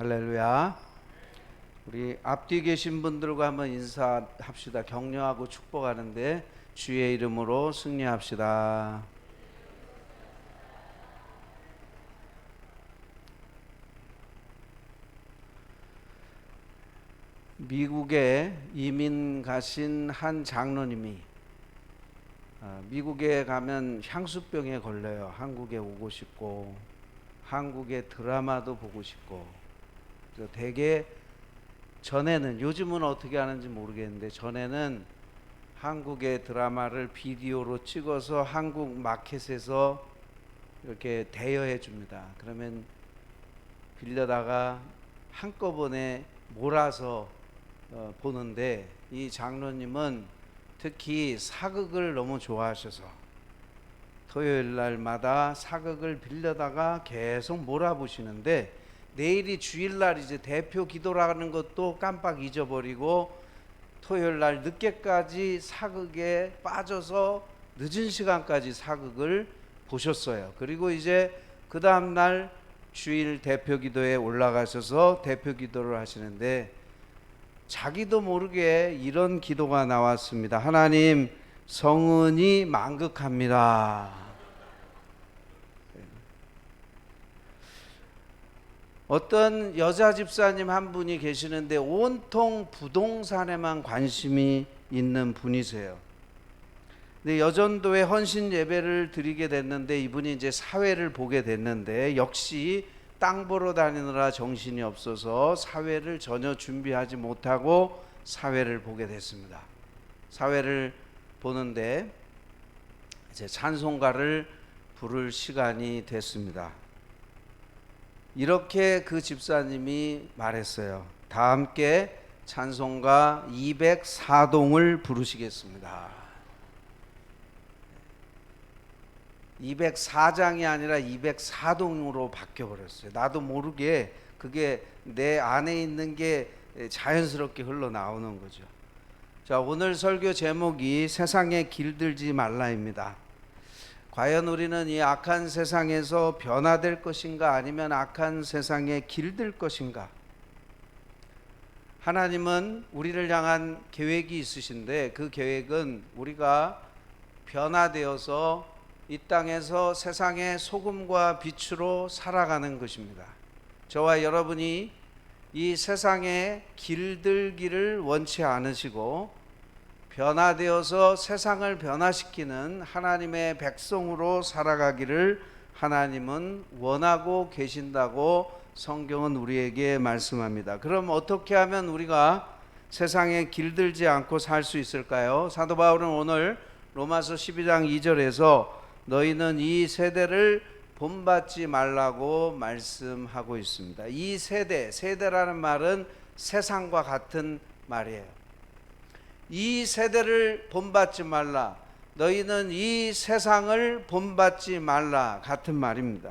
할렐루야. 우리 앞뒤 계신 분들과 한번 인사합시다. 격려하고 축복하는데 주의 이름으로 승리합시다. 미국에 이민 가신 한 장로님이 미국에 가면 향수병에 걸려요. 한국에 오고 싶고 한국의 드라마도 보고 싶고, 그래서 되게 전에는, 요즘은 어떻게 하는지 모르겠는데 전에는 한국의 드라마를 비디오로 찍어서 한국 마켓에서 이렇게 대여해 줍니다. 그러면 빌려다가 한꺼번에 몰아서 보는데, 이 장로님은 특히 사극을 너무 좋아하셔서 토요일 날마다 사극을 빌려다가 계속 몰아보시는데, 내일이 주일날 이제 대표 기도라는 것도 깜빡 잊어버리고 토요일 날 늦게까지 사극에 빠져서 늦은 시간까지 사극을 보셨어요. 그리고 이제 그 다음날 주일 대표 기도에 올라가셔서 대표 기도를 하시는데, 자기도 모르게 이런 기도가 나왔습니다. 하나님, 성은이 만극합니다. 어떤 여자 집사님 한 분이 계시는데 온통 부동산에만 관심이 있는 분이세요. 근데 여전도에 헌신 예배를 드리게 됐는데, 이분이 이제 사회를 보게 됐는데 역시 땅 보러 다니느라 정신이 없어서 사회를 전혀 준비하지 못하고 사회를 보게 됐습니다. 사회를 보는데 이제 찬송가를 부를 시간이 됐습니다. 이렇게 그 집사님이 말했어요. 다 함께 찬송가 204동을 부르시겠습니다. 204장이 아니라 204동으로 바뀌어버렸어요. 나도 모르게 그게 내 안에 있는 게 자연스럽게 흘러나오는 거죠. 자, 오늘 설교 제목이 세상에 길들지 말라입니다. 과연 우리는 이 악한 세상에서 변화될 것인가, 아니면 악한 세상에 길들 것인가? 하나님은 우리를 향한 계획이 있으신데, 그 계획은 우리가 변화되어서 이 땅에서 세상의 소금과 빛으로 살아가는 것입니다. 저와 여러분이 이 세상에 길들기를 원치 않으시고 변화되어서 세상을 변화시키는 하나님의 백성으로 살아가기를 하나님은 원하고 계신다고 성경은 우리에게 말씀합니다. 그럼 어떻게 하면 우리가 세상에 길들지 않고 살 수 있을까요? 사도 바울은 오늘 로마서 12장 2절에서 너희는 이 세대를 본받지 말라고 말씀하고 있습니다. 이 세대라는 말은 세상과 같은 말이에요. 이 세대를 본받지 말라, 너희는 이 세상을 본받지 말라, 같은 말입니다.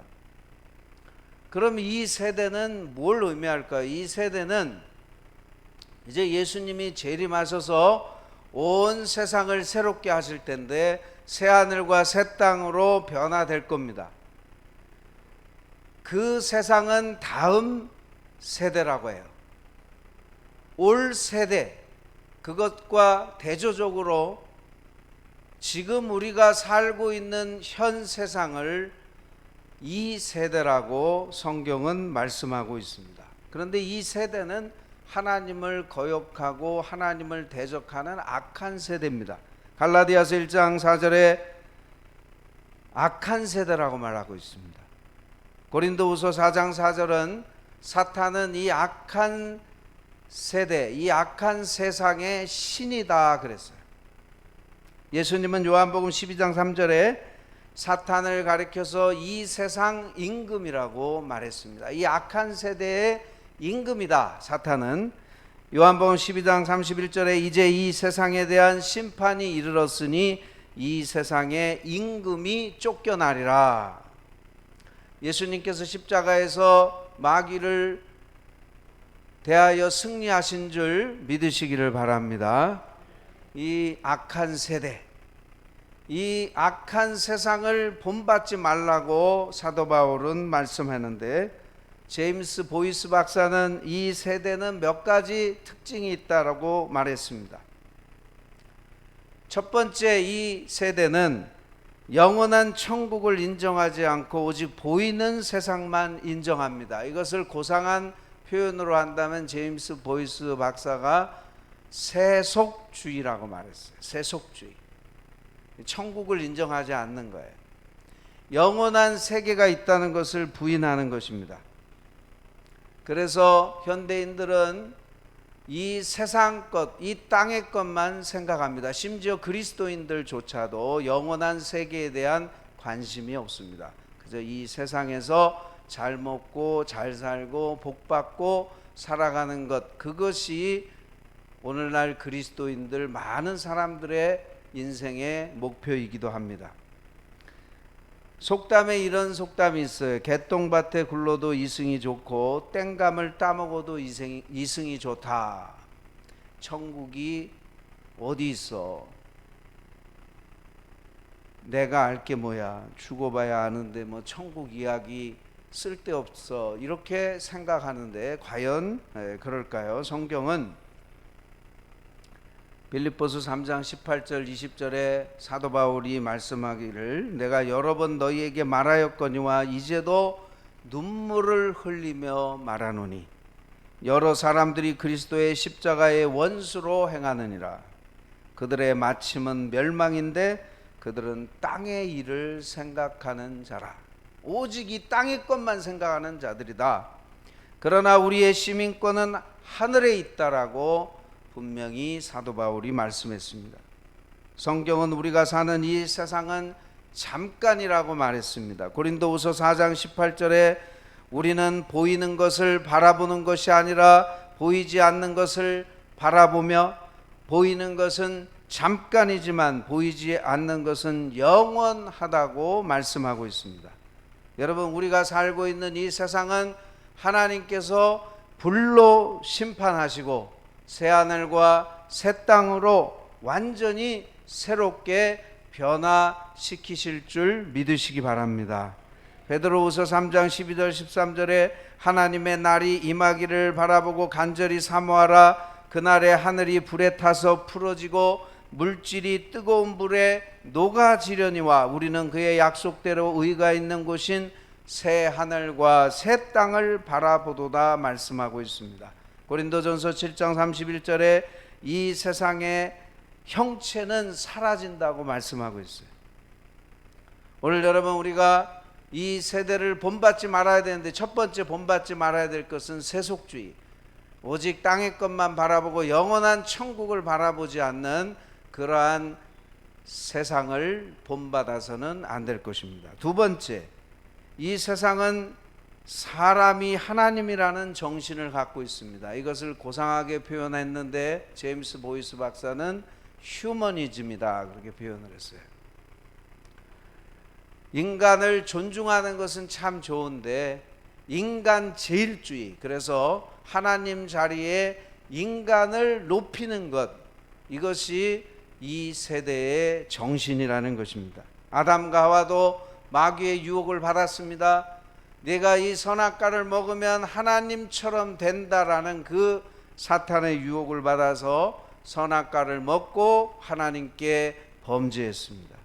그럼 이 세대는 뭘 의미할까요? 이 세대는 이제 예수님이 재림하셔서 온 세상을 새롭게 하실 텐데 새하늘과 새 땅으로 변화될 겁니다. 그 세상은 다음 세대라고 해요. 올 세대, 그것과 대조적으로 지금 우리가 살고 있는 현 세상을 이 세대라고 성경은 말씀하고 있습니다. 그런데 이 세대는 하나님을 거역하고 하나님을 대적하는 악한 세대입니다. 갈라디아서 1장 4절에 악한 세대라고 말하고 있습니다. 고린도후서 4장 4절은 사탄은 이 악한 세대, 이 악한 세상의 신이다 그랬어요. 예수님은 요한복음 12장 3절에 사탄을 가리켜서 이 세상 임금이라고 말했습니다. 이 악한 세대의 임금이다, 사탄은. 요한복음 12장 31절에 이제 이 세상에 대한 심판이 이르렀으니 이 세상의 임금이 쫓겨나리라. 예수님께서 십자가에서 마귀를 대하여 승리하신 줄 믿으시기를 바랍니다. 이 악한 세대, 이 악한 세상을 본받지 말라고 사도 바울은 말씀하는데, 제임스 보이스 박사는 이 세대는 몇 가지 특징이 있다라고 말했습니다. 첫 번째, 이 세대는 영원한 천국을 인정하지 않고 오직 보이는 세상만 인정합니다. 이것을 고상한 표현으로 한다면 제임스 보이스 박사가 세속주의라고 말했어요. 세속주의. 천국을 인정하지 않는 거예요. 영원한 세계가 있다는 것을 부인하는 것입니다. 그래서 현대인들은 이 세상 것, 이 땅의 것만 생각합니다. 심지어 그리스도인들조차도 영원한 세계에 대한 관심이 없습니다. 그저 이 세상에서 잘 먹고 잘 살고 복 받고 살아가는 것, 그것이 오늘날 그리스도인들 많은 사람들의 인생의 목표이기도 합니다. 속담에 이런 속담이 있어요. 개똥밭에 굴러도 이승이 좋고 땡감을 따먹어도 이승이 좋다. 천국이 어디 있어? 내가 알 게 뭐야? 죽어봐야 아는데 뭐 천국 이야기 쓸데없어. 이렇게 생각하는데 과연 그럴까요? 성경은 빌립보서 3장 18절 20절에 사도 바울이 말씀하기를 내가 여러 번 너희에게 말하였거니와 이제도 눈물을 흘리며 말하노니 여러 사람들이 그리스도의 십자가의 원수로 행하느니라. 그들의 마침은 멸망인데 그들은 땅의 일을 생각하는 자라. 오직 이 땅의 것만 생각하는 자들이다. 그러나 우리의 시민권은 하늘에 있다라고 분명히 사도 바울이 말씀했습니다. 성경은 우리가 사는 이 세상은 잠깐이라고 말했습니다. 고린도후서 4장 18절에 우리는 보이는 것을 바라보는 것이 아니라 보이지 않는 것을 바라보며 보이는 것은 잠깐이지만 보이지 않는 것은 영원하다고 말씀하고 있습니다. 여러분, 우리가 살고 있는 이 세상은 하나님께서 불로 심판하시고 새하늘과 새 땅으로 완전히 새롭게 변화시키실 줄 믿으시기 바랍니다. 베드로후서 3장 12절 13절에 하나님의 날이 임하기를 바라보고 간절히 사모하라. 그날에 하늘이 불에 타서 풀어지고 물질이 뜨거운 불에 녹아지려니와 우리는 그의 약속대로 의가 있는 곳인 새 하늘과 새 땅을 바라보도다 말씀하고 있습니다. 고린도전서 7장 31절에 이 세상의 형체는 사라진다고 말씀하고 있어요. 오늘 여러분, 우리가 이 세대를 본받지 말아야 되는데 첫 번째 본받지 말아야 될 것은 세속주의, 오직 땅의 것만 바라보고 영원한 천국을 바라보지 않는 그러한 세상을 본받아서는 안 될 것입니다. 두 번째, 이 세상은 사람이 하나님이라는 정신을 갖고 있습니다. 이것을 고상하게 표현했는데 제임스 보이스 박사는 휴머니즘이다 그렇게 표현을 했어요. 인간을 존중하는 것은 참 좋은데 인간 제일주의, 그래서 하나님 자리에 인간을 높이는 것, 이것이 이 세대의 정신이라는 것입니다. 아담과 하와도 마귀의 유혹을 받았습니다. 내가 이 선악과를 먹으면 하나님처럼 된다라는 그 사탄의 유혹을 받아서 선악과를 먹고 하나님께 범죄했습니다.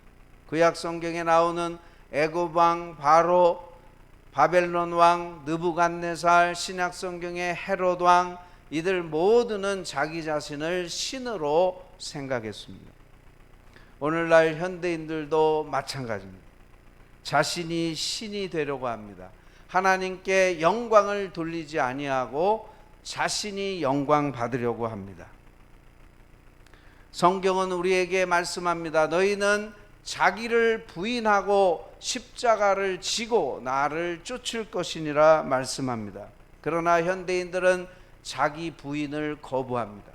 구약 성경에 나오는 애굽 왕 바로, 바벨론 왕 느부갓네살, 신약 성경의 헤롯 왕, 이들 모두는 자기 자신을 신으로 생각했습니다. 오늘날 현대인들도 마찬가지입니다. 자신이 신이 되려고 합니다. 하나님께 영광을 돌리지 아니하고 자신이 영광 받으려고 합니다. 성경은 우리에게 말씀합니다. 너희는 자기를 부인하고 십자가를 지고 나를 쫓을 것이니라 말씀합니다. 그러나 현대인들은 자기 부인을 거부합니다.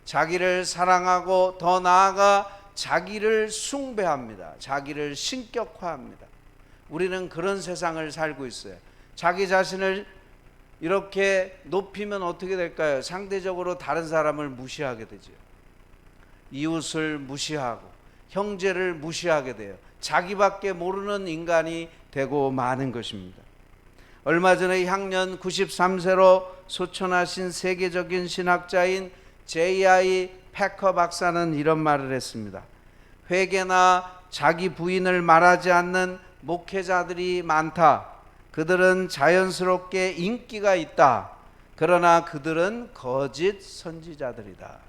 자기를 사랑하고 더 나아가 자기를 숭배합니다. 자기를 신격화합니다. 우리는 그런 세상을 살고 있어요. 자기 자신을 이렇게 높이면 어떻게 될까요? 상대적으로 다른 사람을 무시하게 되죠. 이웃을 무시하고 형제를 무시하게 돼요. 자기밖에 모르는 인간이 되고 마는 것입니다. 얼마 전에 향년 93세로 소천하신 세계적인 신학자인 J.I. 패커 박사는 이런 말을 했습니다. 회개나 자기 부인을 말하지 않는 목회자들이 많다. 그들은 자연스럽게 인기가 있다. 그러나 그들은 거짓 선지자들이다.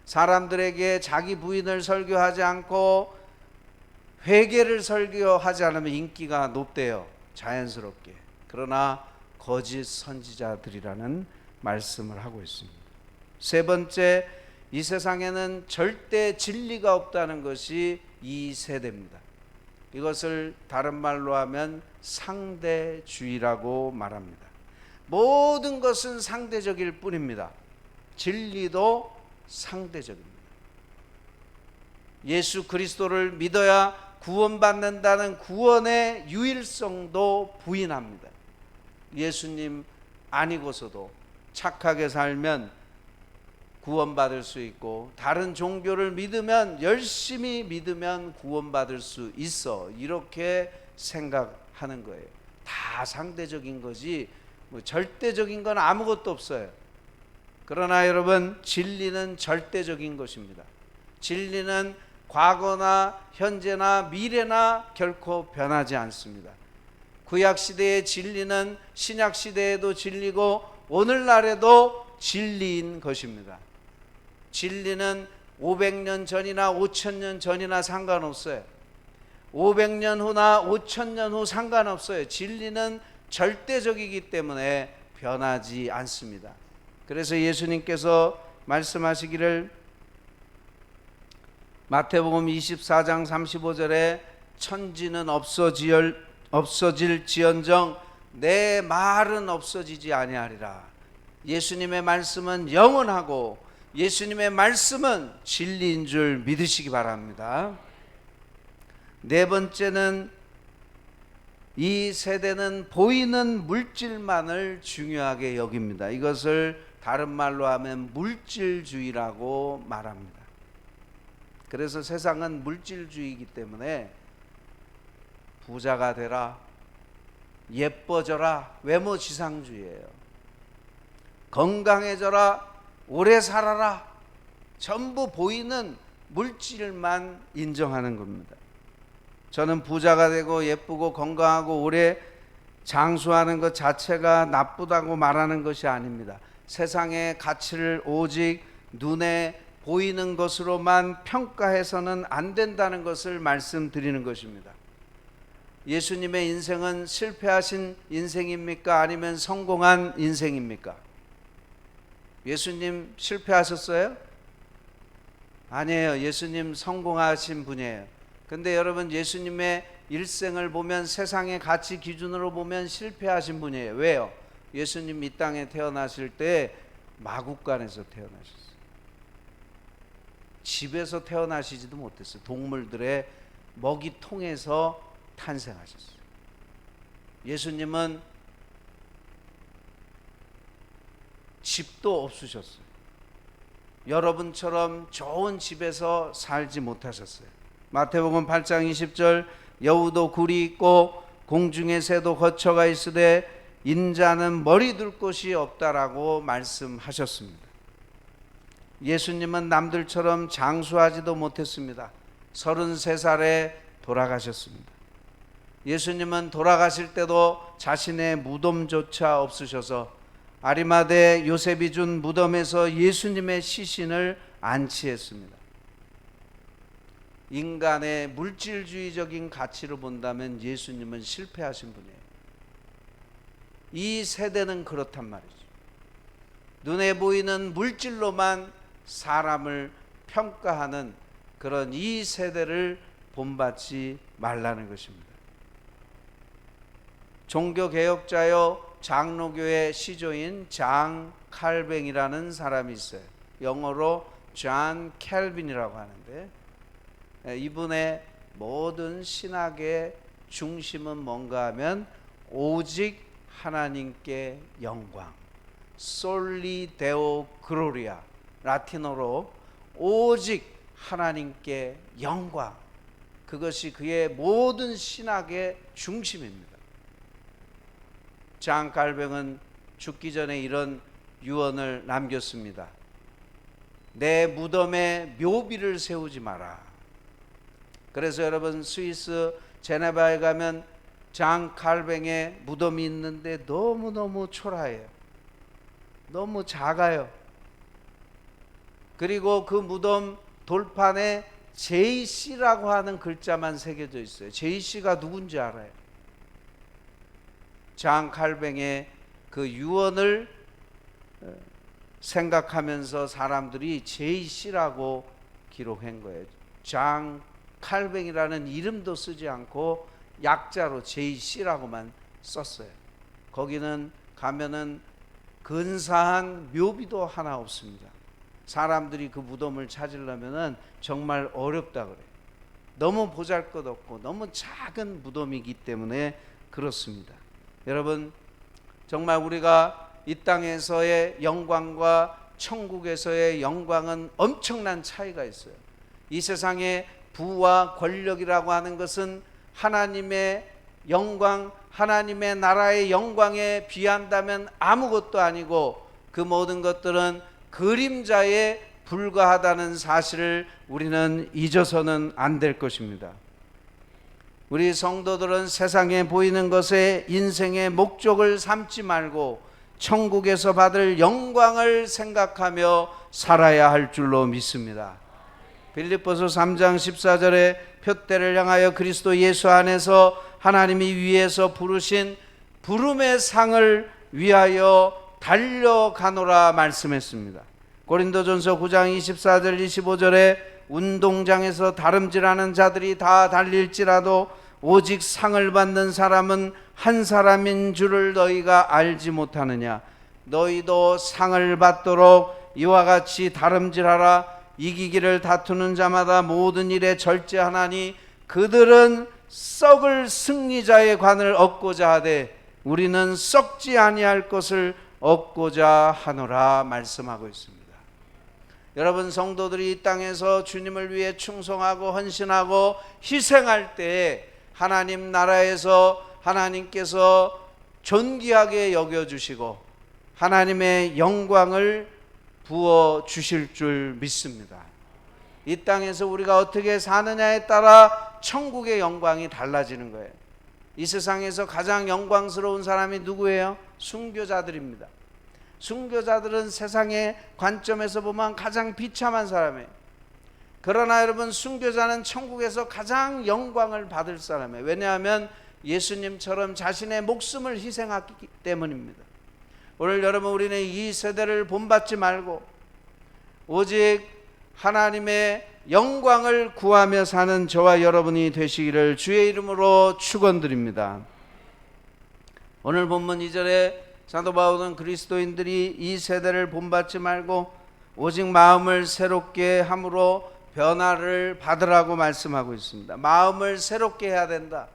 사람들에게 자기 부인을 설교하지 않고 회개를 설교하지 않으면 인기가 높대요. 자연스럽게. 그러나 거짓 선지자들이라는 말씀을 하고 있습니다. 세 번째, 이 세상에는 절대 진리가 없다는 것이 이 세대입니다. 이것을 다른 말로 하면 상대주의라고 말합니다. 모든 것은 상대적일 뿐입니다. 진리도 상대적입니다. 예수 그리스도를 믿어야 구원받는다는 구원의 유일성도 부인합니다. 예수님 아니고서도 착하게 살면 구원받을 수 있고, 다른 종교를 믿으면, 열심히 믿으면 구원받을 수 있어, 이렇게 생각하는 거예요. 다 상대적인 거지 절대적인 건 아무것도 없어요. 그러나 여러분, 진리는 절대적인 것입니다. 진리는 과거나 현재나 미래나 결코 변하지 않습니다. 구약시대의 진리는 신약시대에도 진리고 오늘날에도 진리인 것입니다. 진리는 500년 전이나 5,000년 전이나 상관없어요. 500년 후나 5,000년 후 상관없어요. 진리는 절대적이기 때문에 변하지 않습니다. 그래서 예수님께서 말씀하시기를 마태복음 24장 35절에 천지는 없어질지언정 내 말은 없어지지 아니하리라. 예수님의 말씀은 영원하고 예수님의 말씀은 진리인 줄 믿으시기 바랍니다. 네 번째는, 이 세대는 보이는 물질만을 중요하게 여깁니다. 이것을 다른 말로 하면 물질주의라고 말합니다. 그래서 세상은 물질주의이기 때문에 부자가 되라, 예뻐져라, 외모지상주의예요. 건강해져라, 오래 살아라, 전부 보이는 물질만 인정하는 겁니다. 저는 부자가 되고 예쁘고 건강하고 오래 장수하는 것 자체가 나쁘다고 말하는 것이 아닙니다. 세상의 가치를 오직 눈에 보이는 것으로만 평가해서는 안 된다는 것을 말씀드리는 것입니다. 예수님의 인생은 실패하신 인생입니까? 아니면 성공한 인생입니까? 예수님 실패하셨어요? 아니에요. 예수님 성공하신 분이에요. 근데 여러분, 예수님의 일생을 보면, 세상의 가치 기준으로 보면 실패하신 분이에요. 왜요? 예수님 이 땅에 태어나실 때 마국간에서 태어나셨어요. 집에서 태어나시지도 못했어요. 동물들의 먹이통에서 탄생하셨어요. 예수님은 집도 없으셨어요. 여러분처럼 좋은 집에서 살지 못하셨어요. 마태복음 8장 20절, 여우도 굴이 있고 공중의 새도 거처가 있으되 인자는 머리 둘 곳이 없다라고 말씀하셨습니다. 예수님은 남들처럼 장수하지도 못했습니다. 33살에 돌아가셨습니다. 예수님은 돌아가실 때도 자신의 무덤조차 없으셔서 아리마대 요셉이 준 무덤에서 예수님의 시신을 안치했습니다. 인간의 물질주의적인 가치로 본다면 예수님은 실패하신 분이에요. 이 세대는 그렇단 말이죠. 눈에 보이는 물질로만 사람을 평가하는 그런 이 세대를 본받지 말라는 것입니다. 종교개혁자요 장로교의 시조인 장 칼뱅이라는 사람이 있어요. 영어로 존 캘빈이라고 하는데, 이분의 모든 신학의 중심은 뭔가 하면 오직 하나님께 영광, 솔리 데오 글로리아, 라틴어로 오직 하나님께 영광, 그것이 그의 모든 신학의 중심입니다. 장 칼뱅은 죽기 전에 이런 유언을 남겼습니다. 내 무덤에 묘비를 세우지 마라. 그래서 여러분, 스위스 제네바에 가면 장 칼뱅의 무덤이 있는데 너무너무 초라해요. 너무 작아요. 그리고 그 무덤 돌판에 JC라고 하는 글자만 새겨져 있어요. JC가 누군지 알아요? 장 칼뱅의 그 유언을 생각하면서 사람들이 JC라고 기록한 거예요. 장 칼뱅이라는 이름도 쓰지 않고 약자로 JC라고만 썼어요. 거기는 가면은 근사한 묘비도 하나 없습니다. 사람들이 그 무덤을 찾으려면은 정말 어렵다 그래요. 너무 보잘것없고 너무 작은 무덤이기 때문에 그렇습니다. 여러분, 정말 우리가 이 땅에서의 영광과 천국에서의 영광은 엄청난 차이가 있어요. 이 세상의 부와 권력이라고 하는 것은 하나님의 영광, 하나님의 나라의 영광에 비한다면 아무것도 아니고 그 모든 것들은 그림자에 불과하다는 사실을 우리는 잊어서는 안 될 것입니다. 우리 성도들은 세상에 보이는 것에 인생의 목적을 삼지 말고 천국에서 받을 영광을 생각하며 살아야 할 줄로 믿습니다. 빌립보서 3장 14절에 표대를 향하여 그리스도 예수 안에서 하나님이 위에서 부르신 부름의 상을 위하여 달려가노라 말씀했습니다. 고린도전서 9장 24절 25절에 운동장에서 다름질하는 자들이 다 달릴지라도 오직 상을 받는 사람은 한 사람인 줄을 너희가 알지 못하느냐. 너희도 상을 받도록 이와 같이 다름질하라. 이기기를 다투는 자마다 모든 일에 절제하나니 그들은 썩을 승리자의 관을 얻고자 하되 우리는 썩지 아니할 것을 얻고자 하노라 말씀하고 있습니다. 여러분, 성도들이 이 땅에서 주님을 위해 충성하고 헌신하고 희생할 때 하나님 나라에서 하나님께서 존귀하게 여겨주시고 하나님의 영광을 부어 주실 줄 믿습니다. 이 땅에서 우리가 어떻게 사느냐에 따라 천국의 영광이 달라지는 거예요. 이 세상에서 가장 영광스러운 사람이 누구예요? 순교자들입니다. 순교자들은 세상의 관점에서 보면 가장 비참한 사람이에요. 그러나 여러분, 순교자는 천국에서 가장 영광을 받을 사람이에요. 왜냐하면 예수님처럼 자신의 목숨을 희생했기 때문입니다. 오늘 여러분, 우리는 이 세대를 본받지 말고 오직 하나님의 영광을 구하며 사는 저와 여러분이 되시기를 주의 이름으로 축원드립니다. 오늘 본문 2절에 사도 바울은 그리스도인들이 이 세대를 본받지 말고 오직 마음을 새롭게 함으로 변화를 받으라고 말씀하고 있습니다. 마음을 새롭게 해야 된다.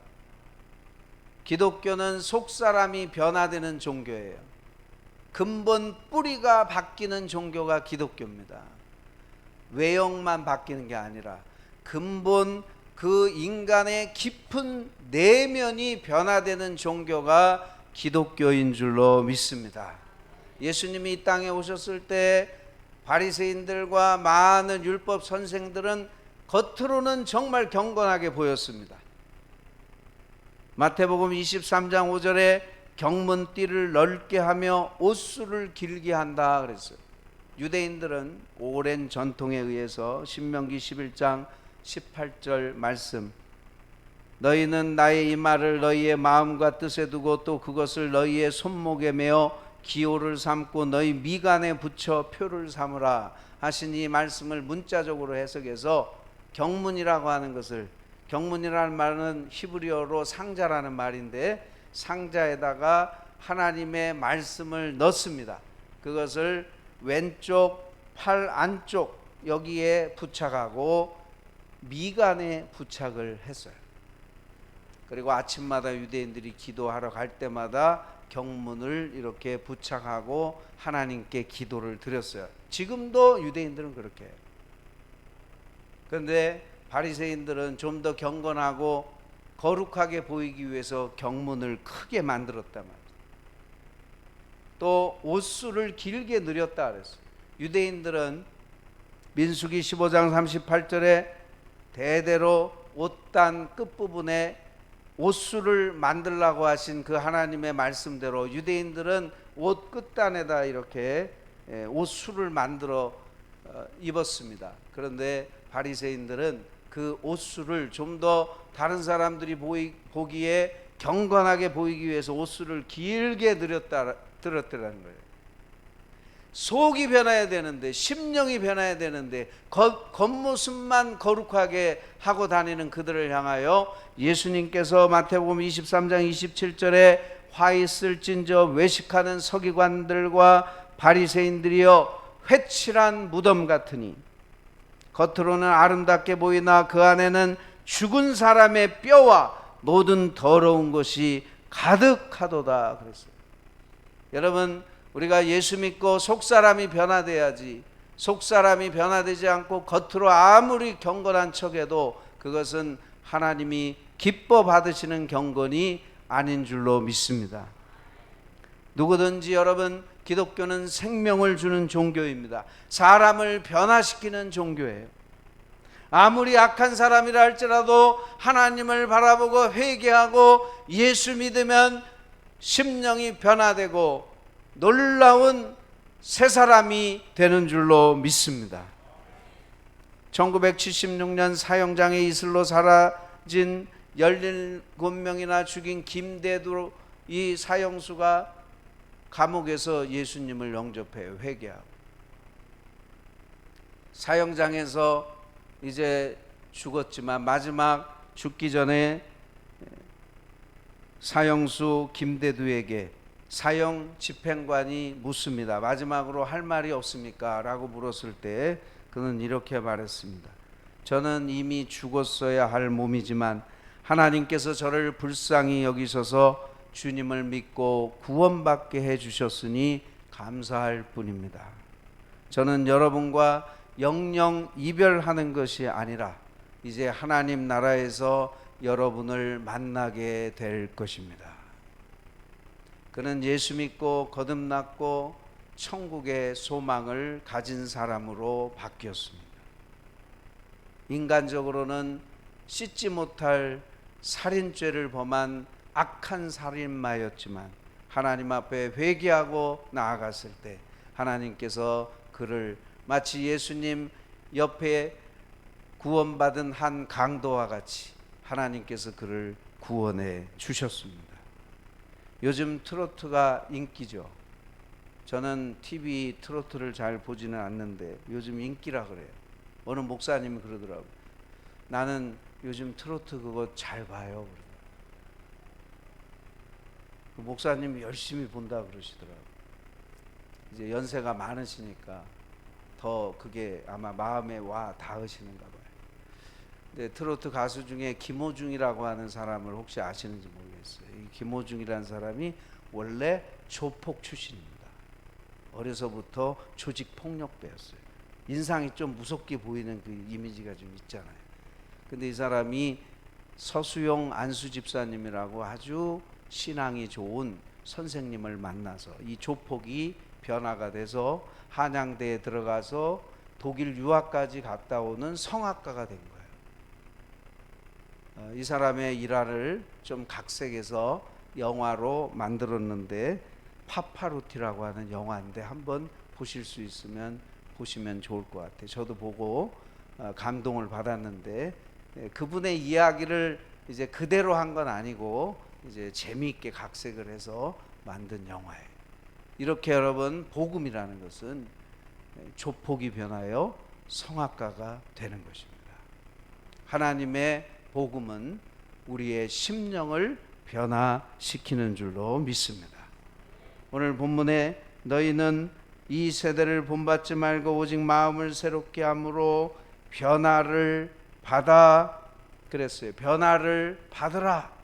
기독교는 속사람이 변화되는 종교예요. 근본 뿌리가 바뀌는 종교가 기독교입니다. 외형만 바뀌는 게 아니라 근본 그 인간의 깊은 내면이 변화되는 종교가 기독교인 줄로 믿습니다. 예수님이 이 땅에 오셨을 때 바리새인들과 많은 율법 선생들은 겉으로는 정말 경건하게 보였습니다. 마태복음 23장 5절에 경문띠를 넓게 하며 옷수를 길게 한다 그랬어요. 유대인들은 오랜 전통에 의해서 신명기 11장 18절 말씀, 너희는 나의 이 말을 너희의 마음과 뜻에 두고 또 그것을 너희의 손목에 메어 기호를 삼고 너희 미간에 붙여 표를 삼으라 하신 이 말씀을 문자적으로 해석해서 경문이라고 하는 것을, 경문이라는 말은 히브리어로 상자라는 말인데 상자에다가 하나님의 말씀을 넣습니다. 그것을 왼쪽 팔 안쪽 여기에 부착하고 미간에 부착을 했어요. 그리고 아침마다 유대인들이 기도하러 갈 때마다 경문을 이렇게 부착하고 하나님께 기도를 드렸어요. 지금도 유대인들은 그렇게 해요. 그런데 바리새인들은 좀 더 경건하고 거룩하게 보이기 위해서 경문을 크게 만들었단 말이에요. 또 옷수를 길게 늘였다 그랬어요. 유대인들은 민수기 15장 38절에 대대로 옷단 끝부분에 옷수를 만들라고 하신 그 하나님의 말씀대로 유대인들은 옷 끝단에다 이렇게 옷수를 만들어 입었습니다. 그런데 바리새인들은 그 옷수를 좀 더 다른 사람들이 보기에 경건하게 보이기 위해서 옷수를 길게 늘었더라는 거예요. 속이 변해야 되는데, 심령이 변해야 되는데 겉모습만 거룩하게 하고 다니는 그들을 향하여 예수님께서 마태복음 23장 27절에 화 있을진저 외식하는 서기관들과 바리새인들이여 회칠한 무덤 같으니 겉으로는 아름답게 보이나 그 안에는 죽은 사람의 뼈와 모든 더러운 것이 가득하도다 그랬어요. 여러분, 우리가 예수 믿고 속사람이 변화돼야지, 속사람이 변화되지 않고 겉으로 아무리 경건한 척해도 그것은 하나님이 기뻐 받으시는 경건이 아닌 줄로 믿습니다. 누구든지 여러분, 기독교는 생명을 주는 종교입니다. 사람을 변화시키는 종교예요. 아무리 악한 사람이라 할지라도 하나님을 바라보고 회개하고 예수 믿으면 심령이 변화되고 놀라운 새 사람이 되는 줄로 믿습니다. 1976년 사형장에 이슬로 사라진 17명이나 죽인 김대두 이 사형수가 감옥에서 예수님을 영접해요. 회개하고 사형장에서 이제 죽었지만 마지막 죽기 전에 사형수 김대두에게 사형 집행관이 묻습니다. 마지막으로 할 말이 없습니까? 라고 물었을 때 그는 이렇게 말했습니다. 저는 이미 죽었어야 할 몸이지만 하나님께서 저를 불쌍히 여기셔서 주님을 믿고 구원받게 해주셨으니 감사할 뿐입니다. 저는 여러분과 영영 이별하는 것이 아니라 이제 하나님 나라에서 여러분을 만나게 될 것입니다. 그는 예수 믿고 거듭났고 천국의 소망을 가진 사람으로 바뀌었습니다. 인간적으로는 씻지 못할 살인죄를 범한 악한 살인마였지만 하나님 앞에 회개하고 나아갔을 때 하나님께서 그를 마치 예수님 옆에 구원받은 한 강도와 같이 하나님께서 그를 구원해 주셨습니다. 요즘 트로트가 인기죠. 저는 TV 트로트를 잘 보지는 않는데 요즘 인기라 그래요. 어느 목사님이 그러더라고요. 나는 요즘 트로트 그거 잘 봐요. 그 목사님이 열심히 본다 그러시더라고요. 이제 연세가 많으시니까 더 그게 아마 마음에 와 닿으시는가 봐요. 근데 트로트 가수 중에 김호중이라고 하는 사람을 혹시 아시는지 모르겠어요. 이 김호중이라는 사람이 원래 조폭 출신입니다. 어려서부터 조직 폭력배였어요. 인상이 좀 무섭게 보이는 그 이미지가 좀 있잖아요. 근데 이 사람이 서수용 안수 집사님이라고 아주 신앙이 좋은 선생님을 만나서 이 조폭이 변화가 돼서 한양대에 들어가서 독일 유학까지 갔다 오는 성악가가 된 거예요. 이 사람의 일화를 좀 각색해서 영화로 만들었는데 파파루티라고 하는 영화인데 한번 보실 수 있으면 보시면 좋을 것 같아요. 저도 보고 감동을 받았는데 그분의 이야기를 이제 그대로 한 건 아니고 이제 재미있게 각색을 해서 만든 영화예요. 이렇게 여러분, 복음이라는 것은 조폭이 변하여 성악가가 되는 것입니다. 하나님의 복음은 우리의 심령을 변화시키는 줄로 믿습니다. 오늘 본문에 너희는 이 세대를 본받지 말고 오직 마음을 새롭게 함으로 변화를 받아 그랬어요. 변화를 받으라.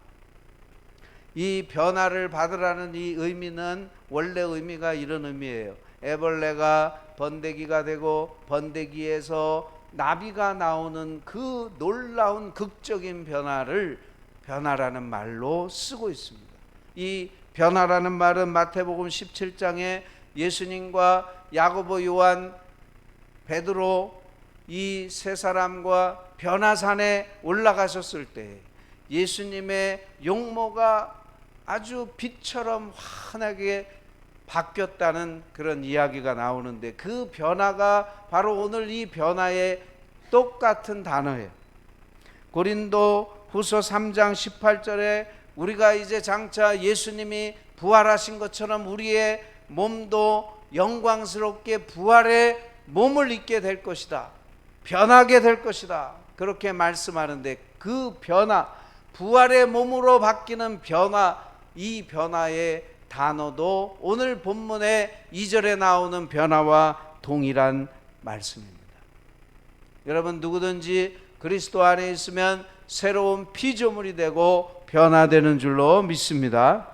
이 변화를 받으라는 이 의미는 원래 의미가 이런 의미예요. 애벌레가 번데기가 되고 번데기에서 나비가 나오는 그 놀라운 극적인 변화를 변화라는 말로 쓰고 있습니다. 이 변화라는 말은 마태복음 17장에 예수님과 야고보, 요한, 베드로 이 세 사람과 변화산에 올라가셨을 때 예수님의 용모가 아주 빛처럼 환하게 바뀌었다는 그런 이야기가 나오는데, 그 변화가 바로 오늘 이 변화의 똑같은 단어예요. 고린도 후서 3장 18절에 우리가 이제 장차 예수님이 부활하신 것처럼 우리의 몸도 영광스럽게 부활의 몸을 입게 될 것이다, 변하게 될 것이다, 그렇게 말씀하는데, 그 변화, 부활의 몸으로 바뀌는 변화, 이 변화의 단어도 오늘 본문의 2절에 나오는 변화와 동일한 말씀입니다. 여러분, 누구든지 그리스도 안에 있으면 새로운 피조물이 되고 변화되는 줄로 믿습니다.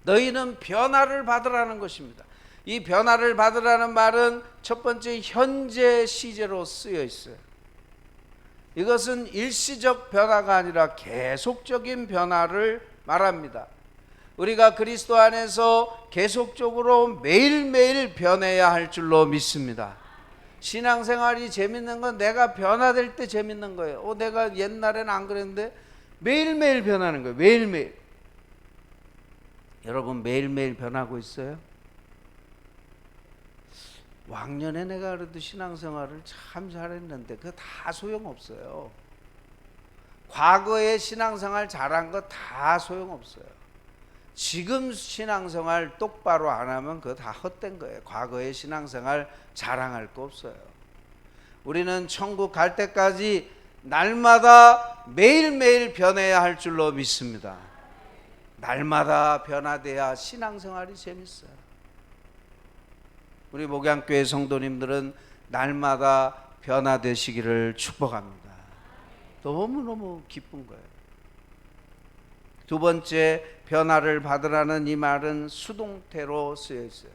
너희는 변화를 받으라는 것입니다. 이 변화를 받으라는 말은 첫 번째 현재 시제로 쓰여 있어요. 이것은 일시적 변화가 아니라 계속적인 변화를 말합니다. 우리가 그리스도 안에서 계속적으로 매일매일 변해야 할 줄로 믿습니다. 신앙생활이 재밌는 건 내가 변화될 때 재밌는 거예요. 내가 옛날에는 안 그랬는데 매일매일 변하는 거예요. 매일매일. 여러분, 매일매일 변하고 있어요? 왕년에 내가 그래도 신앙생활을 참 잘했는데 그거 다 소용없어요. 과거에 신앙생활 잘한 거 다 소용없어요. 지금 신앙생활 똑바로 안 하면 그거 다 헛된 거예요. 과거의 신앙생활 자랑할 거 없어요. 우리는 천국 갈 때까지 날마다 매일매일 변해야 할 줄로 믿습니다. 날마다 변화돼야 신앙생활이 재밌어요. 우리 목양교회 성도님들은 날마다 변화되시기를 축복합니다. 너무너무 기쁜 거예요. 두 번째, 변화를 받으라는 이 말은 수동태로 쓰여 있어요.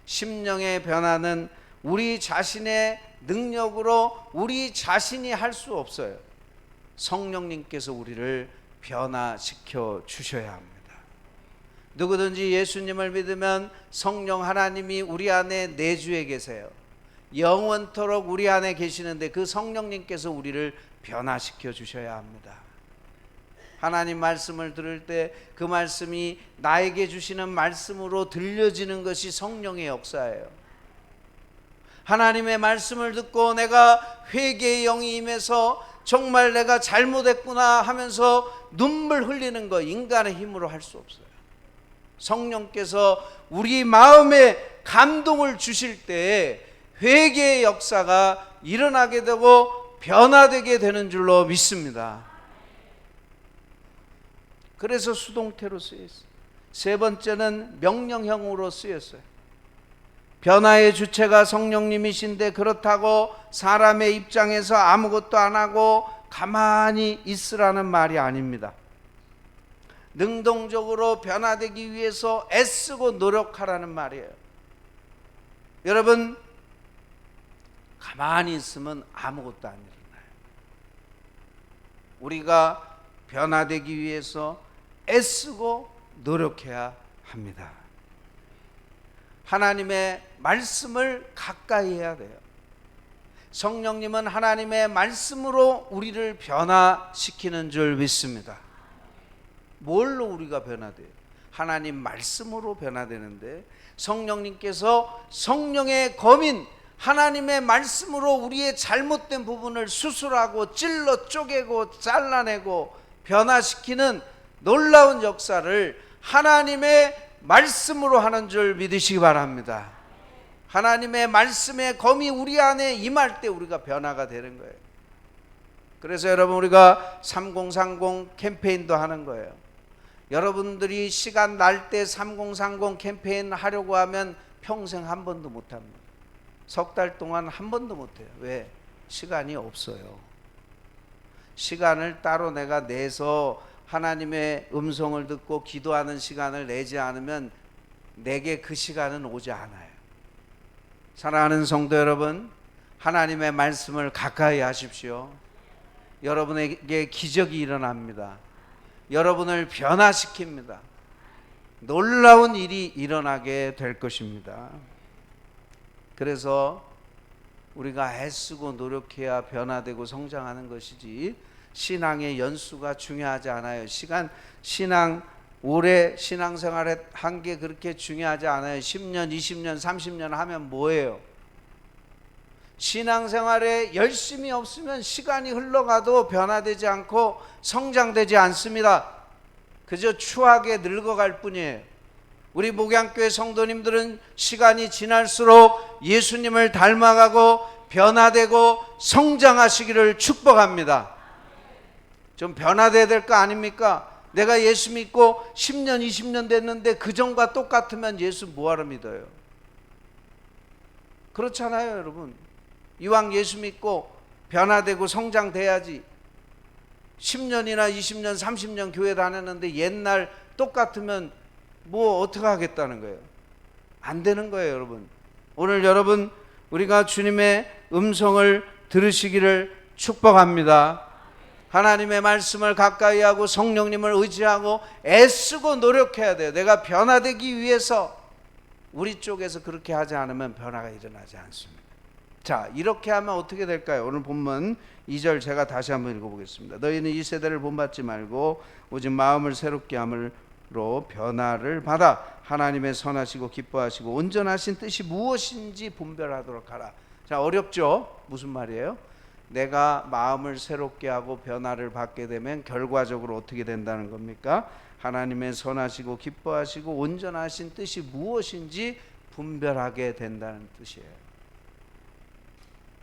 심령의 변화는 우리 자신의 능력으로 우리 자신이 할 수 없어요. 성령님께서 우리를 변화시켜 주셔야 합니다. 누구든지 예수님을 믿으면 성령 하나님이 우리 안에 내주해 계세요. 영원토록 우리 안에 계시는데 그 성령님께서 우리를 변화시켜 주셔야 합니다. 하나님 말씀을 들을 때 그 말씀이 나에게 주시는 말씀으로 들려지는 것이 성령의 역사예요. 하나님의 말씀을 듣고 내가 회개의 영이 임해서 정말 내가 잘못했구나 하면서 눈물 흘리는 거 인간의 힘으로 할 수 없어요. 성령께서 우리 마음에 감동을 주실 때 회개의 역사가 일어나게 되고 변화되게 되는 줄로 믿습니다. 그래서 수동태로 쓰였어요. 세 번째는 명령형으로 쓰였어요. 변화의 주체가 성령님이신데 그렇다고 사람의 입장에서 아무것도 안 하고 가만히 있으라는 말이 아닙니다. 능동적으로 변화되기 위해서 애쓰고 노력하라는 말이에요. 여러분, 가만히 있으면 아무것도 안 일어나요. 우리가 변화되기 위해서 애쓰고 노력해야 합니다. 하나님의 말씀을 가까이 해야 돼요. 성령님은 하나님의 말씀으로 우리를 변화시키는 줄 믿습니다. 뭘로 우리가 변화돼요? 하나님 말씀으로 변화되는데, 성령님께서 성령의 검인 하나님의 말씀으로 우리의 잘못된 부분을 수술하고 찔러 쪼개고 잘라내고 변화시키는 놀라운 역사를 하나님의 말씀으로 하는 줄 믿으시기 바랍니다. 하나님의 말씀의 검이 우리 안에 임할 때 우리가 변화가 되는 거예요. 그래서 여러분, 우리가 3030 캠페인도 하는 거예요. 여러분들이 시간 날 때 3030 캠페인 하려고 하면 평생 한 번도 못 합니다. 석 달 동안 한 번도 못 해요. 왜? 시간이 없어요. 시간을 따로 내가 내서 하나님의 음성을 듣고 기도하는 시간을 내지 않으면 내게 그 시간은 오지 않아요. 사랑하는 성도 여러분, 하나님의 말씀을 가까이 하십시오. 여러분에게 기적이 일어납니다. 여러분을 변화시킵니다. 놀라운 일이 일어나게 될 것입니다. 그래서 우리가 애쓰고 노력해야 변화되고 성장하는 것이지 신앙의 연수가 중요하지 않아요. 신앙 오래 신앙생활에 한 게 그렇게 중요하지 않아요. 10년, 20년, 30년 하면 뭐예요? 신앙생활에 열심이 없으면 시간이 흘러가도 변화되지 않고 성장되지 않습니다. 그저 추하게 늙어갈 뿐이에요. 우리 목양교회 성도님들은 시간이 지날수록 예수님을 닮아가고 변화되고 성장하시기를 축복합니다. 좀 변화돼야 될 거 아닙니까? 내가 예수 믿고 10년, 20년 됐는데 그전과 똑같으면 예수 뭐하러 믿어요? 그렇잖아요, 여러분. 이왕 예수 믿고 변화되고 성장돼야지. 10년이나 20년, 30년 교회 다녔는데 옛날 똑같으면 뭐 어떻게 하겠다는 거예요? 안 되는 거예요, 여러분. 오늘 여러분, 우리가 주님의 음성을 들으시기를 축복합니다. 하나님의 말씀을 가까이 하고 성령님을 의지하고 애쓰고 노력해야 돼요. 내가 변화되기 위해서. 우리 쪽에서 그렇게 하지 않으면 변화가 일어나지 않습니다. 자, 이렇게 하면 어떻게 될까요? 오늘 본문 2절 제가 다시 한번 읽어보겠습니다. 너희는 이 세대를 본받지 말고 오직 마음을 새롭게 함으로 변화를 받아 하나님의 선하시고 기뻐하시고 온전하신 뜻이 무엇인지 분별하도록 하라. 자, 어렵죠? 무슨 말이에요? 내가 마음을 새롭게 하고 변화를 받게 되면 결과적으로 어떻게 된다는 겁니까? 하나님의 선하시고 기뻐하시고 온전하신 뜻이 무엇인지 분별하게 된다는 뜻이에요.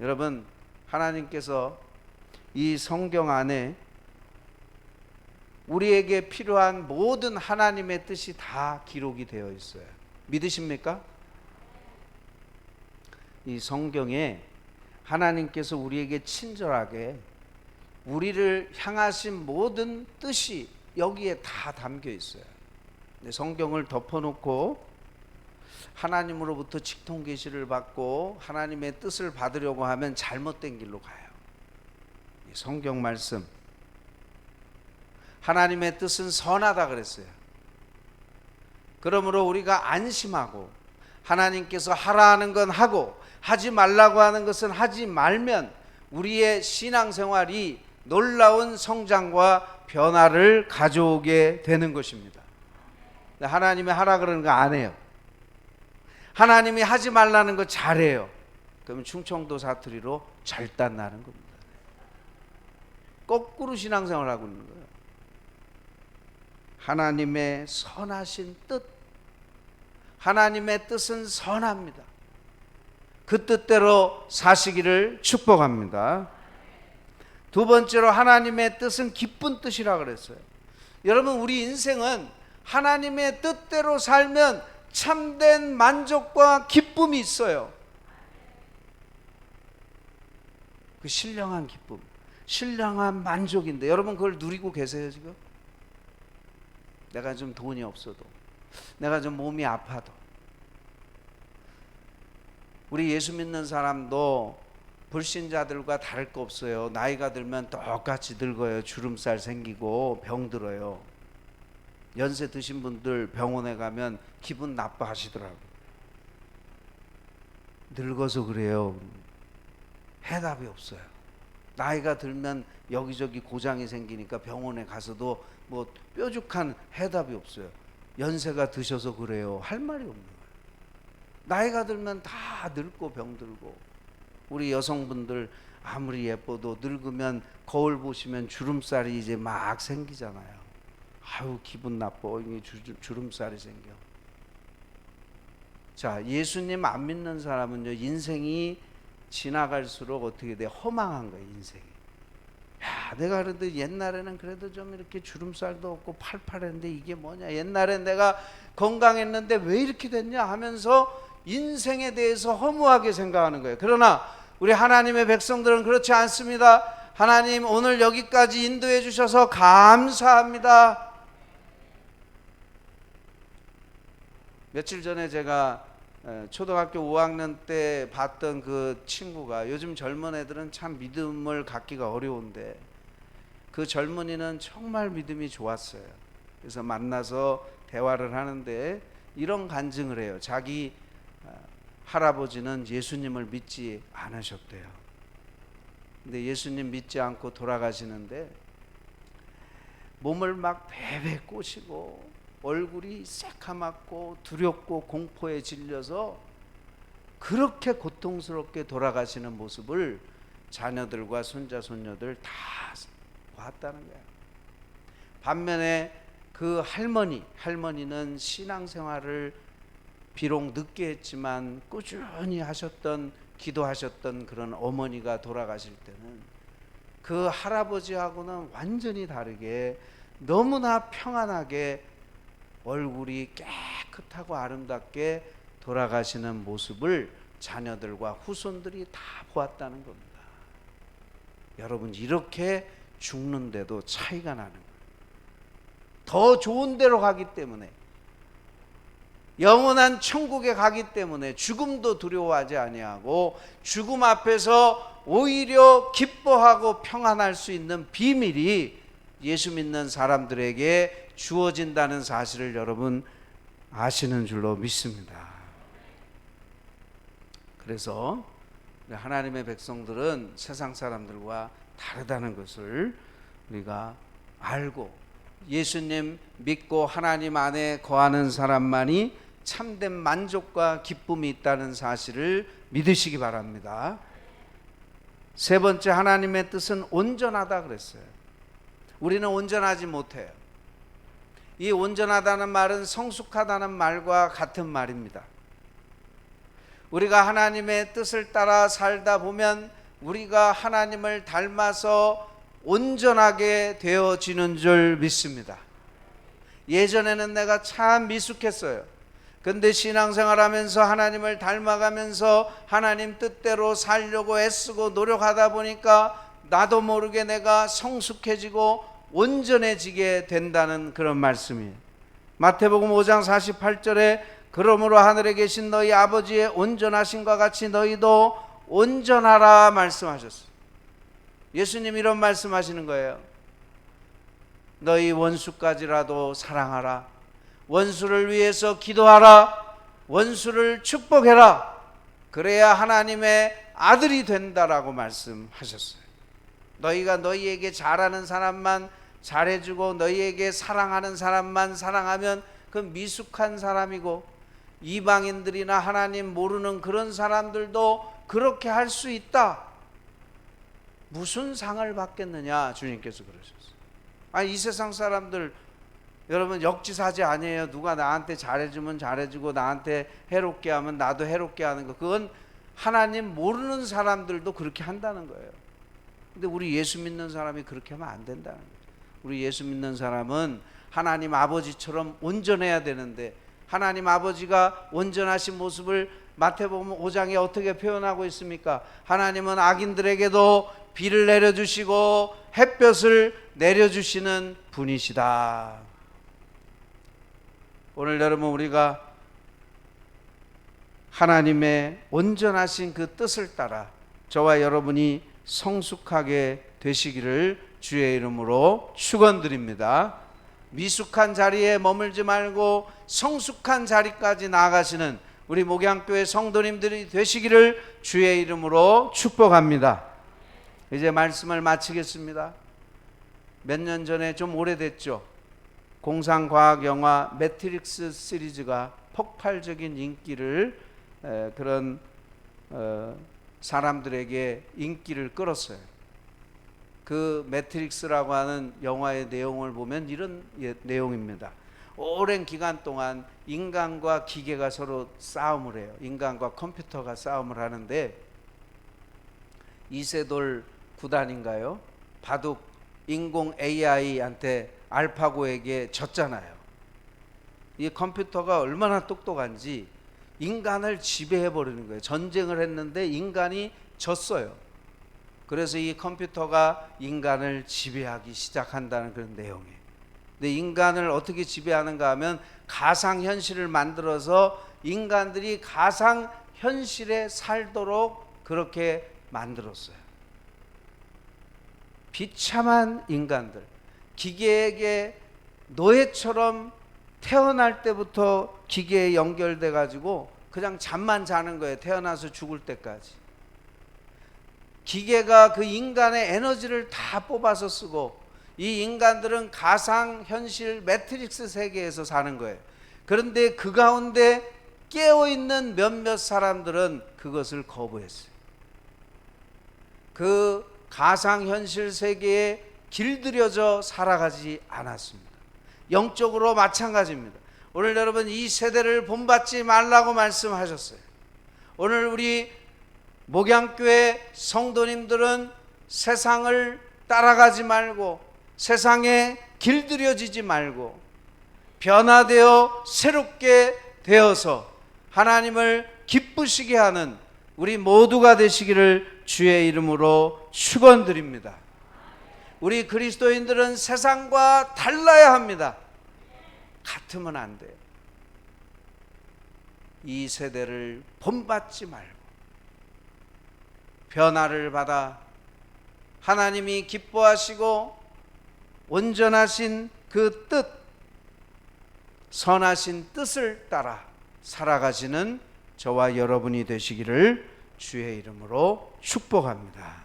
여러분, 하나님께서 이 성경 안에 우리에게 필요한 모든 하나님의 뜻이 다 기록이 되어 있어요. 믿으십니까? 이 성경에 하나님께서 우리에게 친절하게 우리를 향하신 모든 뜻이 여기에 다 담겨 있어요. 성경을 덮어놓고 하나님으로부터 직통 계시를 받고 하나님의 뜻을 받으려고 하면 잘못된 길로 가요. 성경 말씀, 하나님의 뜻은 선하다 그랬어요. 그러므로 우리가 안심하고 하나님께서 하라 하는 건 하고 하지 말라고 하는 것은 하지 말면 우리의 신앙생활이 놀라운 성장과 변화를 가져오게 되는 것입니다. 하나님이 하라 그러는 거 안 해요. 하나님이 하지 말라는 거 잘해요. 그러면 충청도 사투리로 절단 나는 겁니다. 거꾸로 신앙생활을 하고 있는 거예요. 하나님의 선하신 뜻, 하나님의 뜻은 선합니다. 그 뜻대로 사시기를 축복합니다. 두 번째로 하나님의 뜻은 기쁜 뜻이라 그랬어요. 여러분, 우리 인생은 하나님의 뜻대로 살면 참된 만족과 기쁨이 있어요. 그 신령한 기쁨, 신령한 만족인데 여러분 그걸 누리고 계세요 지금? 내가 좀 돈이 없어도, 내가 좀 몸이 아파도. 우리 예수 믿는 사람도 불신자들과 다를 거 없어요. 나이가 들면 똑같이 늙어요. 주름살 생기고 병들어요. 연세 드신 분들 병원에 가면 기분 나빠하시더라고요. 늙어서 그래요. 해답이 없어요. 나이가 들면 여기저기 고장이 생기니까 병원에 가서도 뭐 뾰족한 해답이 없어요. 연세가 드셔서 그래요. 할 말이 없는 거예요. 나이가 들면 다 늙고 병들고. 우리 여성분들 아무리 예뻐도 늙으면 거울 보시면 주름살이 이제 막 생기잖아요. 아유 기분 나빠. 이게 주름살이 생겨. 자, 예수님 안 믿는 사람은요, 인생이 지나갈수록 어떻게 돼? 허망한 거예요, 인생이. 야, 내가 그래도 옛날에는 그래도 좀 이렇게 주름살도 없고 팔팔했는데 이게 뭐냐? 옛날엔 내가 건강했는데 왜 이렇게 됐냐? 하면서 인생에 대해서 허무하게 생각하는 거예요. 그러나 우리 하나님의 백성들은 그렇지 않습니다. 하나님 오늘 여기까지 인도해 주셔서 감사합니다. 며칠 전에 제가 초등학교 5학년 때 봤던 그 친구가, 요즘 젊은 애들은 참 믿음을 갖기가 어려운데 그 젊은이는 정말 믿음이 좋았어요. 그래서 만나서 대화를 하는데 이런 간증을 해요. 자기 할아버지는 예수님을 믿지 않으셨대요. 근데 예수님 믿지 않고 돌아가시는데 몸을 막 베베 꼬시고 얼굴이 새카맣고 두렵고 공포에 질려서 그렇게 고통스럽게 돌아가시는 모습을 자녀들과 손자 손녀들 다 봤다는 거예요. 반면에 그 할머니는 신앙생활을 비록 늦게 했지만 꾸준히 하셨던, 기도하셨던 그런 어머니가 돌아가실 때는 그 할아버지하고는 완전히 다르게 너무나 평안하게 얼굴이 깨끗하고 아름답게 돌아가시는 모습을 자녀들과 후손들이 다 보았다는 겁니다. 여러분, 이렇게 죽는데도 차이가 나는 거예요. 더 좋은 데로 가기 때문에, 영원한 천국에 가기 때문에 죽음도 두려워하지 아니하고 죽음 앞에서 오히려 기뻐하고 평안할 수 있는 비밀이 예수 믿는 사람들에게 주어진다는 사실을 여러분 아시는 줄로 믿습니다. 그래서 하나님의 백성들은 세상 사람들과 다르다는 것을 우리가 알고, 예수님 믿고 하나님 안에 거하는 사람만이 참된 만족과 기쁨이 있다는 사실을 믿으시기 바랍니다. 세 번째, 하나님의 뜻은 온전하다 그랬어요. 우리는 온전하지 못해요. 이 온전하다는 말은 성숙하다는 말과 같은 말입니다. 우리가 하나님의 뜻을 따라 살다 보면 우리가 하나님을 닮아서 온전하게 되어지는 줄 믿습니다. 예전에는 내가 참 미숙했어요. 근데 신앙생활하면서 하나님을 닮아가면서 하나님 뜻대로 살려고 애쓰고 노력하다 보니까 나도 모르게 내가 성숙해지고 온전해지게 된다는 그런 말씀이에요. 마태복음 5장 48절에 그러므로 하늘에 계신 너희 아버지의 온전하심과 같이 너희도 온전하라 말씀하셨어요. 예수님 이런 말씀하시는 거예요. 너희 원수까지라도 사랑하라. 원수를 위해서 기도하라. 원수를 축복해라. 그래야 하나님의 아들이 된다라고 말씀하셨어요. 너희가 너희에게 잘하는 사람만 잘해주고 너희에게 사랑하는 사람만 사랑하면 그건 미숙한 사람이고, 이방인들이나 하나님 모르는 그런 사람들도 그렇게 할 수 있다. 무슨 상을 받겠느냐, 주님께서 그러셨어요. 아니, 이 세상 사람들 여러분 역지사지 아니에요. 누가 나한테 잘해주면 잘해주고 나한테 해롭게 하면 나도 해롭게 하는 거, 그건 하나님 모르는 사람들도 그렇게 한다는 거예요. 근데 우리 예수 믿는 사람이 그렇게 하면 안 된다는 거예요. 우리 예수 믿는 사람은 하나님 아버지처럼 온전해야 되는데, 하나님 아버지가 온전하신 모습을 마태복음 5장에 어떻게 표현하고 있습니까? 하나님은 악인들에게도 비를 내려주시고 햇볕을 내려주시는 분이시다. 오늘 여러분, 우리가 하나님의 온전하신 그 뜻을 따라 저와 여러분이 성숙하게 되시기를 주의 이름으로 축원드립니다. 미숙한 자리에 머물지 말고 성숙한 자리까지 나아가시는 우리 목양교회 성도님들이 되시기를 주의 이름으로 축복합니다. 이제 말씀을 마치겠습니다. 몇 년 전에, 좀 오래됐죠, 공상과학 영화 매트릭스 시리즈가 폭발적인 인기를, 그런 사람들에게 인기를 끌었어요. 그 매트릭스라고 하는 영화의 내용을 보면 이런 내용입니다. 오랜 기간 동안 인간과 기계가 서로 싸움을 해요. 인간과 컴퓨터가 싸움을 하는데, 이세돌 구단인가요? 바둑 인공 AI한테 알파고에게 졌잖아요. 이 컴퓨터가 얼마나 똑똑한지 인간을 지배해버리는 거예요. 전쟁을 했는데 인간이 졌어요. 그래서 이 컴퓨터가 인간을 지배하기 시작한다는 그런 내용이에요. 근데 인간을 어떻게 지배하는가 하면 가상현실을 만들어서 인간들이 가상현실에 살도록 그렇게 만들었어요. 비참한 인간들, 기계에게 노예처럼 태어날 때부터 기계에 연결돼 가지고 그냥 잠만 자는 거예요. 태어나서 죽을 때까지. 기계가 그 인간의 에너지를 다 뽑아서 쓰고, 이 인간들은 가상현실 매트릭스 세계에서 사는 거예요. 그런데 그 가운데 깨어있는 몇몇 사람들은 그것을 거부했어요. 그 가상현실 세계에 길들여져 살아가지 않았습니다. 영적으로 마찬가지입니다. 오늘 여러분 이 세대를 본받지 말라고 말씀하셨어요. 오늘 우리 목양교회 성도님들은 세상을 따라가지 말고, 세상에 길들여지지 말고, 변화되어 새롭게 되어서 하나님을 기쁘시게 하는 우리 모두가 되시기를 주의 이름으로 축원드립니다. 우리 그리스도인들은 세상과 달라야 합니다. 같으면 안 돼요. 이 세대를 본받지 말고 변화를 받아 하나님이 기뻐하시고 온전하신 그 뜻, 선하신 뜻을 따라 살아가시는 저와 여러분이 되시기를 주의 이름으로 축복합니다.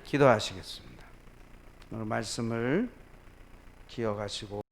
기도하시겠습니다. 오늘 말씀을 기억하시고